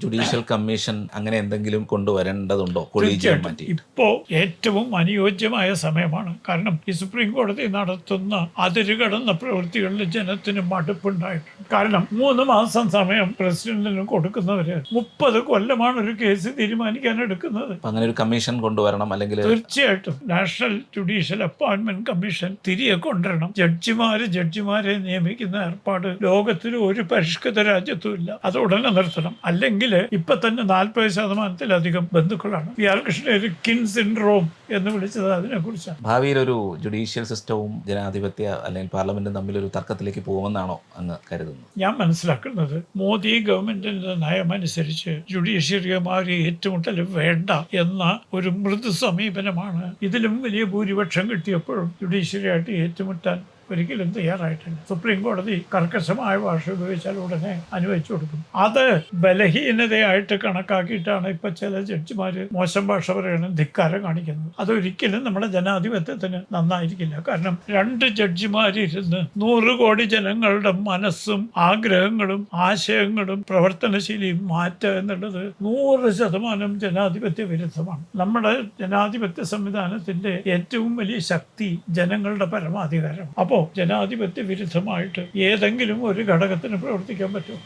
Judicial commission അങ്ങനെ എന്തെങ്കിലും കൊണ്ടുവരേണ്ടതുണ്ടോ? Collegium തീർച്ചയായിട്ടും മാറ്റി. ഇപ്പോൾ ഏറ്റവും അനുയോജ്യമായ സമയമാണ്. കാരണം ഈ സുപ്രീം കോടതി നടത്തുന്ന അതിരുകടന്ന പ്രവൃത്തികളിൽ ജനത്തിന് മടുപ്പുണ്ടായിട്ടുണ്ട്. കാരണം 3 മാസം സമയം പ്രസിഡന്റിന് കൊടുക്കുന്നവര് 30 കൊല്ലമാണ് ഒരു കേസ് തീരുമാനിക്കാൻ എടുക്കുന്നത്. അപ്പൊ അങ്ങനെ ഒരു കമ്മീഷൻ കൊണ്ടുവരണം, അല്ലെങ്കിൽ തീർച്ചയായിട്ടും നാഷണൽ ജുഡീഷ്യൽ അപ്പോയിന്റ്മെന്റ് കമ്മീഷൻ തിരികെ കൊണ്ടുവരണം. ജഡ്ജിമാരെ നിയമിക്കുന്ന ഏർപ്പാട് ലോകത്തിൽ ഒരു പരിഷ്കൃത രാജ്യത്തും ഇല്ല. അത് ഉടനെ നിർത്തണം. അല്ലെങ്കിൽ ഇപ്പൊ തന്നെ 40% ബന്ധുക്കളാണ്. ഇയാൾക്ക് ഒരു കിൻ സിൻഡ്രോം എന്ന് വിളിച്ചത് അതിനെ കുറിച്ചാണ്. ഭാവിയിൽ ഒരു ജുഡീഷ്യൽ സിസ്റ്റവും ജനാധിപത്യ അല്ലെങ്കിൽ പാർലമെന്റും തമ്മിൽ ഒരു തർക്കത്തിലേക്ക് പോകുമെന്നാണോ അങ്ങ് കരുതുന്നത്? ഞാൻ മനസ്സിലാക്കുന്നത് മോദി ഗവൺമെന്റിന്റെ നയമനുസരിച്ച് ജുഡീഷ്യറിയുമായി ഏറ്റുമുട്ടൽ വേണ്ട എന്ന ഒരു മൃദു സമീപനമാണ്. ഇതിലും വലിയ ഭൂരിപക്ഷം കിട്ടിയപ്പോഴും ജുഡീഷ്യറിയായിട്ട് ഏറ്റുമുട്ടാൻ ഒരിക്കലും തയ്യാറായിട്ടില്ല. സുപ്രീം കോടതി കർക്കശമായ ഭാഷ ഉപയോഗിച്ചാൽ ഉടനെ അനുവദിച്ചു കൊടുക്കും. അത് ബലഹീനതയായിട്ട് കണക്കാക്കിയിട്ടാണ് ഇപ്പൊ ചില ജഡ്ജിമാര് മോശം ഭാഷ പറയണം, ധിക്കാരം കാണിക്കുന്നത്. അതൊരിക്കലും നമ്മുടെ ജനാധിപത്യത്തിന് നന്നായിരിക്കില്ല. കാരണം 2 ജഡ്ജിമാരിരുന്ന് 100 കോടി ജനങ്ങളുടെ മനസ്സും ആഗ്രഹങ്ങളും ആശയങ്ങളും പ്രവർത്തനശീലിയും മാറ്റുക എന്നുള്ളത് 100% ജനാധിപത്യ വിരുദ്ധമാണ്. നമ്മുടെ ജനാധിപത്യ സംവിധാനത്തിന്റെ ഏറ്റവും വലിയ ശക്തി ജനങ്ങളുടെ പരമാധികാരം. അപ്പോൾ ജനാധിപത്യ വിരുദ്ധമായിട്ട് ഏതെങ്കിലും ഒരു ഘടകത്തിന് പ്രവർത്തിക്കാൻ പറ്റുമോ?